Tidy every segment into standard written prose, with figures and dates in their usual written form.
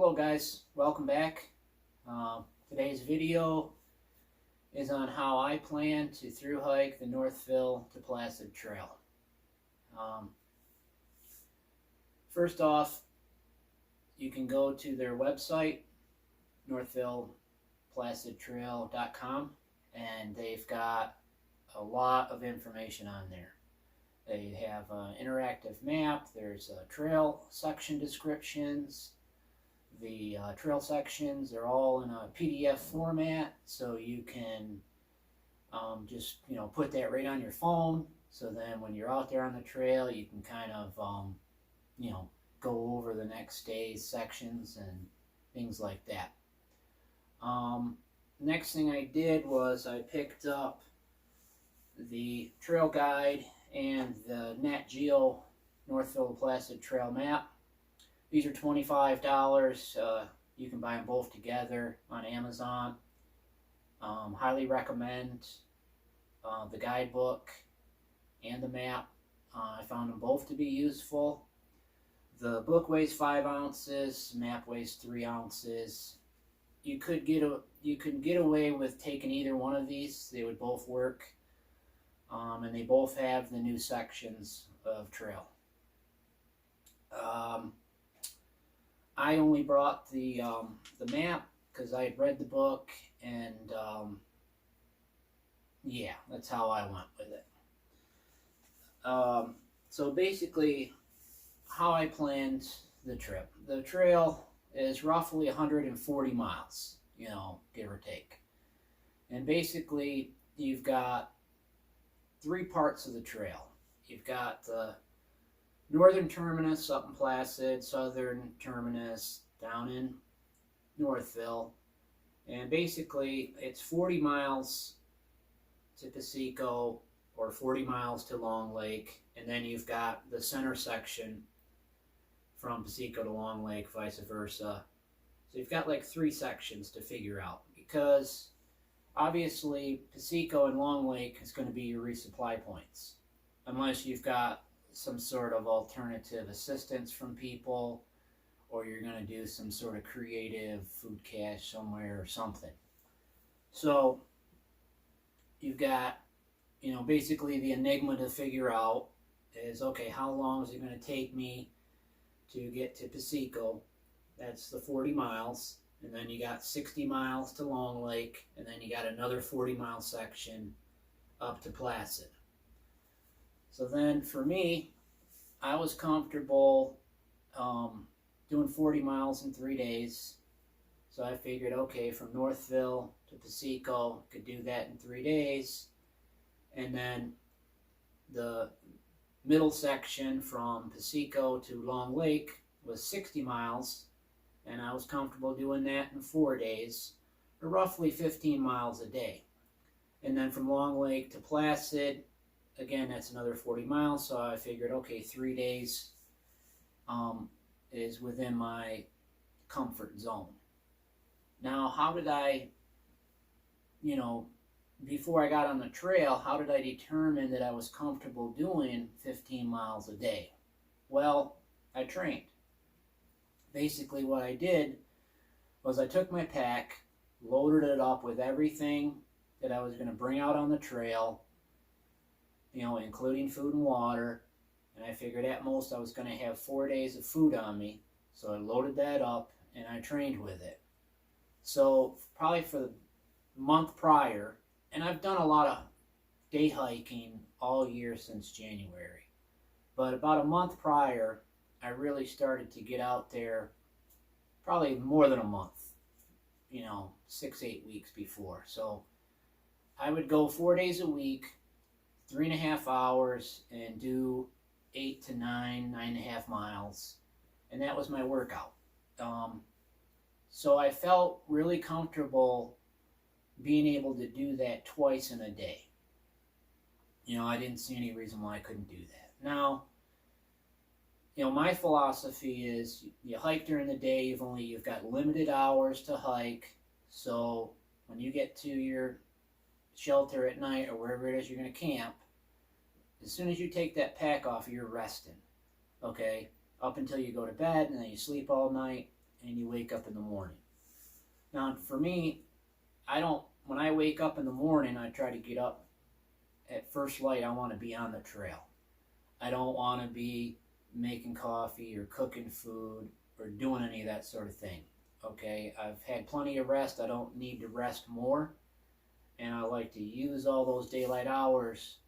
Hello guys, welcome back. Today's video is on how I plan to through hike the Northville to Placid trail. First off, you can go to their website, northvilleplacidtrail.com, and they've got a lot of information on there. They have an interactive map, there's trail section descriptions. The trail sections are all in a PDF format, so you can just put that right on your phone. So then when you're out there on the trail, you can kind of go over the next day's sections and things like that. Next thing I did was I picked up the trail guide and the Nat Geo Northville Placid trail map. These are $25. You can buy them both together on Amazon. Highly recommend the guidebook and the map. I found them both to be useful. The book weighs 5 ounces, map weighs 3 ounces. You could get away with taking either one of these. They would both work, and they both have the new sections of trail. I only brought the map because I had read the book, and yeah, that's how I went with it. So basically, how I planned the trip. The trail is roughly 140 miles, give or take. And basically, you've got 3 parts of the trail. You've got the northern terminus up in Placid, southern terminus down in Northville, and basically it's 40 miles to Piseco or 40 miles to Long Lake, and then you've got the center section from Piseco to Long Lake, vice versa. So you've got like 3 sections to figure out, because obviously Piseco and Long Lake is going to be your resupply points, unless you've got some sort of alternative assistance from people, or you're going to do some sort of creative food cache somewhere or something. So you've got, basically the enigma to figure out is, okay, how long is it going to take me to get to Piseco? That's the 40 miles. And then you got 60 miles to Long Lake, and then you got another 40-mile section up to Placid. So then for me, I was comfortable doing 40 miles in 3 days. So I figured, okay, from Northville to Piseco, could do that in 3 days. And then the middle section from Piseco to Long Lake was 60 miles. And I was comfortable doing that in 4 days, or roughly 15 miles a day. And then from Long Lake to Placid, again, that's another 40 miles, so I figured, okay, 3 days is within my comfort zone. Now, how did I, before I got on the trail, how did I determine that I was comfortable doing 15 miles a day? Well, I trained. Basically, what I did was I took my pack, loaded it up with everything that I was going to bring out on the trail, including food and water, and I figured at most I was going to have 4 days of food on me, so I loaded that up and I trained with it. So probably for the month prior, and I've done a lot of day hiking all year since January, but about a month prior, I really started to get out there, probably more than a month, 6-8 weeks before. So I would go 4 days a week, 3.5 hours, and do 8 to 9.5 miles, and that was my workout. So I felt really comfortable being able to do that twice in a day. I didn't see any reason why I couldn't do that. Now, my philosophy is you hike during the day, you've got limited hours to hike, so when you get to your shelter at night or wherever it is you're going to camp, as soon as you take that pack off, you're resting, okay? Up until you go to bed, and then you sleep all night, and you wake up in the morning. Now, for me, when I wake up in the morning, I try to get up at first light. I want to be on the trail. I don't want to be making coffee or cooking food or doing any of that sort of thing. Okay, I've had plenty of rest. I don't need to rest more. And I like to use all those daylight hours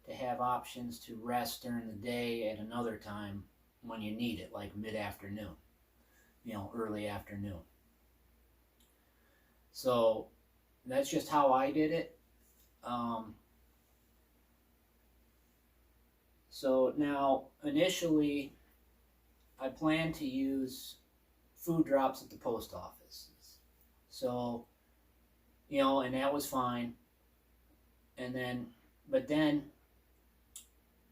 to have options to rest during the day at another time when you need it, like mid-afternoon, early afternoon. So that's just how I did it. So now, initially, I planned to use food drops at the post office. So, and that was fine. But then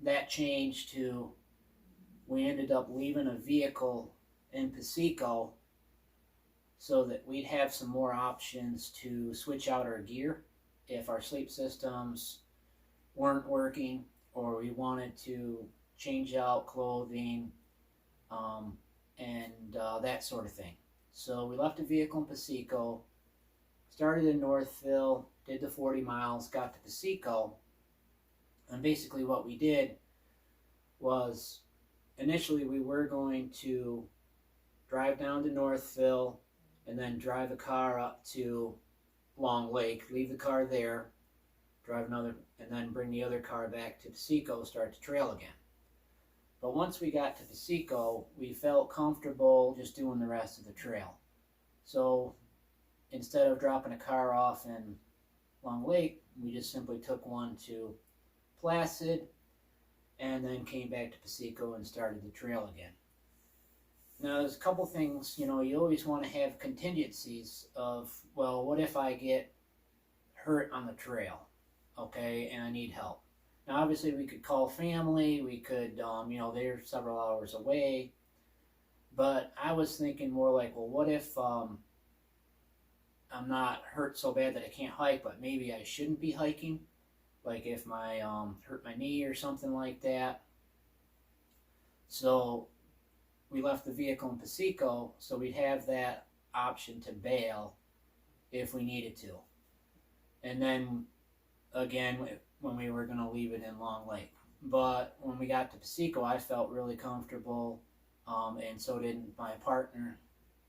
that changed to, we ended up leaving a vehicle in Pasico so that we'd have some more options to switch out our gear if our sleep systems weren't working, or we wanted to change out clothing, and that sort of thing. So we left the vehicle in Pasico, started in Northville, did the 40 miles, got to Pasico, and basically what we did was, initially we were going to drive down to Northville and then drive a car up to Long Lake, leave the car there, drive another, and then bring the other car back to Pasico, start the trail again. But once we got to Pasico, we felt comfortable just doing the rest of the trail. So instead of dropping a car off in Long Lake, we just simply took one to Placid and then came back to Pasico and started the trail again. Now, there's a couple things, you always want to have contingencies of, well, what if I get hurt on the trail, okay, and I need help? Now, obviously, we could call family, we could, they're several hours away, but I was thinking more like, well, what if I'm not hurt so bad that I can't hike, but maybe I shouldn't be hiking? Like if I hurt my knee or something like that. So we left the vehicle in Pasico, so we'd have that option to bail if we needed to. And then, again, when we were going to leave it in Long Lake. But when we got to Pasico, I felt really comfortable, and so did my partner.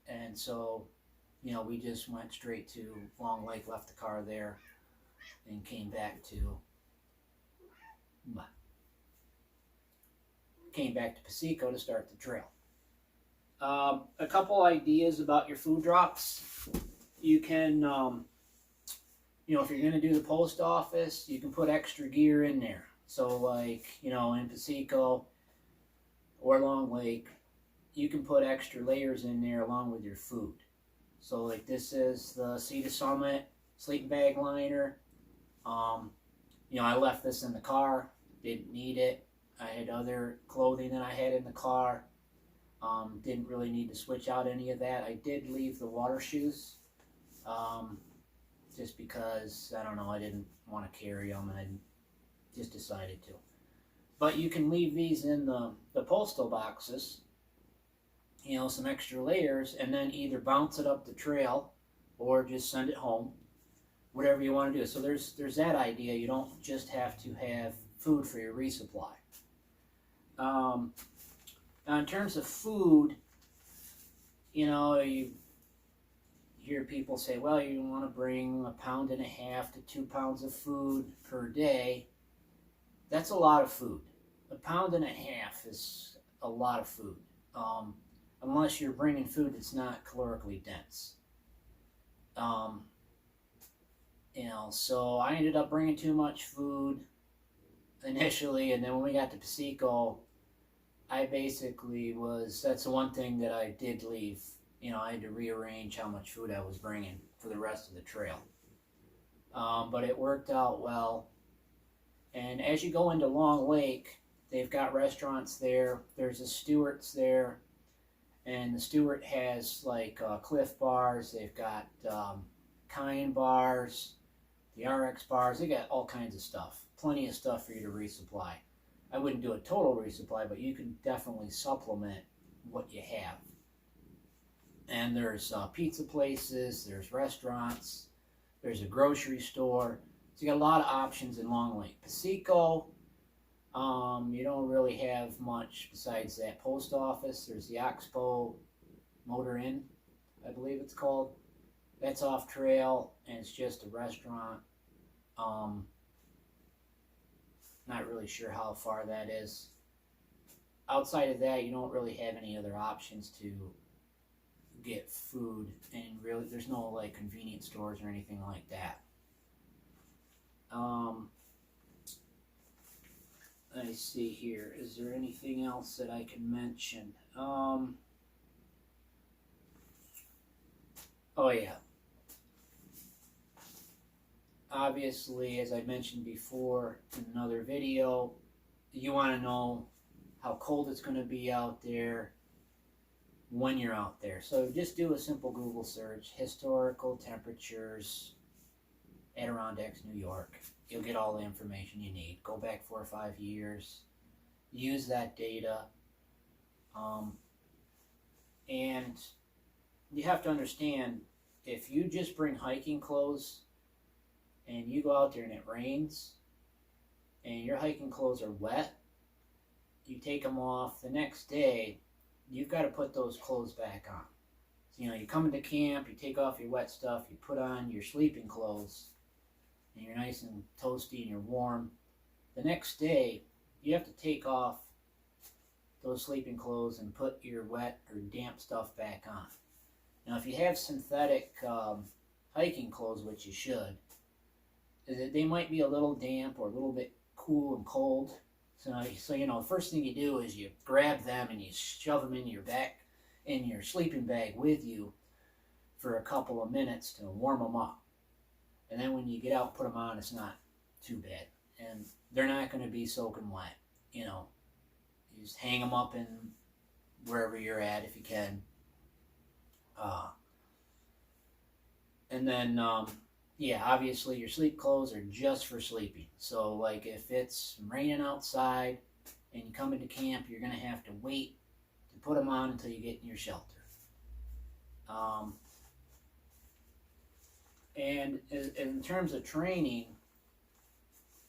And so, we just went straight to Long Lake, left the car there, and came back to Pasico to start the trail. A couple ideas about your food drops. You can, if you're going to do the post office, you can put extra gear in there. So like, in Pasico or Long Lake, you can put extra layers in there along with your food. So like this is the Sea to Summit sleeping bag liner. I left this in the car, didn't need it. I had other clothing that I had in the car. Didn't really need to switch out any of that. I did leave the water shoes, just because, I don't know, I didn't want to carry them, and I just decided to. But you can leave these in the postal boxes, some extra layers, and then either bounce it up the trail or just send it home, whatever you want to do. So there's that idea. You don't just have to have food for your resupply. Now in terms of food, you hear people say, well, you want to bring 1.5 pounds to 2 pounds of food per day. That's a lot of food. 1.5 pounds is a lot of food, unless you're bringing food that's not calorically dense. So I ended up bringing too much food initially, and then when we got to Pasico, I basically that's the one thing that I did leave. I had to rearrange how much food I was bringing for the rest of the trail. But it worked out well. And as you go into Long Lake, they've got restaurants there. There's a Stewart's there. And the Stewart has like Cliff bars. They've got Kind bars, the RX bars. They got all kinds of stuff. Plenty of stuff for you to resupply. I wouldn't do a total resupply, but you can definitely supplement what you have. And there's pizza places, there's restaurants, there's a grocery store. So you got a lot of options in Long Lake. Piseco, you don't really have much besides that post office. There's the Oxbow Motor Inn, I believe it's called. That's off trail, and it's just a restaurant. Not really sure how far that is. Outside of that, you don't really have any other options to get food, and really there's no like convenience stores or anything like that. Let me see here. Is there anything else that I can mention? Oh yeah. Obviously, as I mentioned before in another video, you want to know how cold it's going to be out there when you're out there. So just do a simple Google search, historical temperatures, Adirondacks, New York. You'll get all the information you need. Go back 4 or 5 years, use that data, and you have to understand, if you just bring hiking clothes and you go out there and it rains and your hiking clothes are wet, you take them off, the next day you've got to put those clothes back on. So, you come into camp, you take off your wet stuff, you put on your sleeping clothes, and you're nice and toasty and you're warm. The next day, you have to take off those sleeping clothes and put your wet or damp stuff back on. Now, if you have synthetic hiking clothes, which you should, they might be a little damp or a little bit cool and cold. So the first thing you do is you grab them and you shove them in your sleeping bag with you for a couple of minutes to warm them up. And then when you get out and put them on, it's not too bad. And they're not going to be soaking wet. You just hang them up in wherever you're at if you can. And then, obviously your sleep clothes are just for sleeping. So like if it's raining outside and you come into camp, you're going to have to wait to put them on until you get in your shelter. And in terms of training,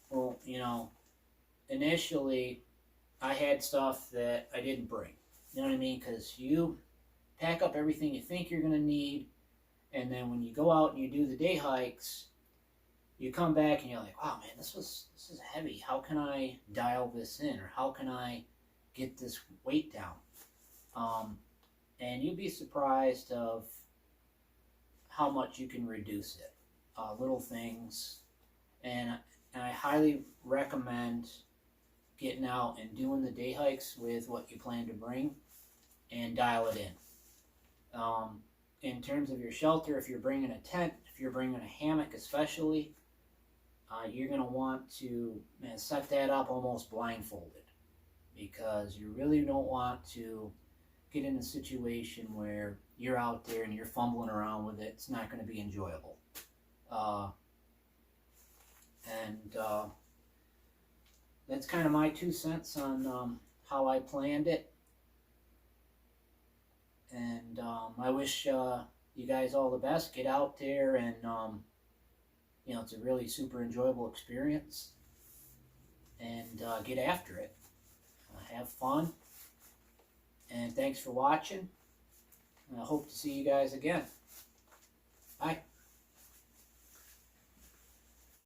well, initially I had stuff that I didn't bring. You know what I mean? Because you pack up everything you think you're going to need, and then when you go out and you do the day hikes, you come back and you're like, wow, man, this is heavy. How can I dial this in? Or how can I get this weight down? And you'd be surprised of how much you can reduce it. Little things. And I highly recommend getting out and doing the day hikes with what you plan to bring and dial it in. In terms of your shelter, if you're bringing a tent, if you're bringing a hammock especially, you're going to want to set that up almost blindfolded, because you really don't want to get in a situation where you're out there and you're fumbling around with it. It's not going to be enjoyable. That's kind of my 2 cents on how I planned it. And I wish you guys all the best. Get out there and, it's a really super enjoyable experience. And get after it. Have fun. And thanks for watching. I hope to see you guys again. Bye.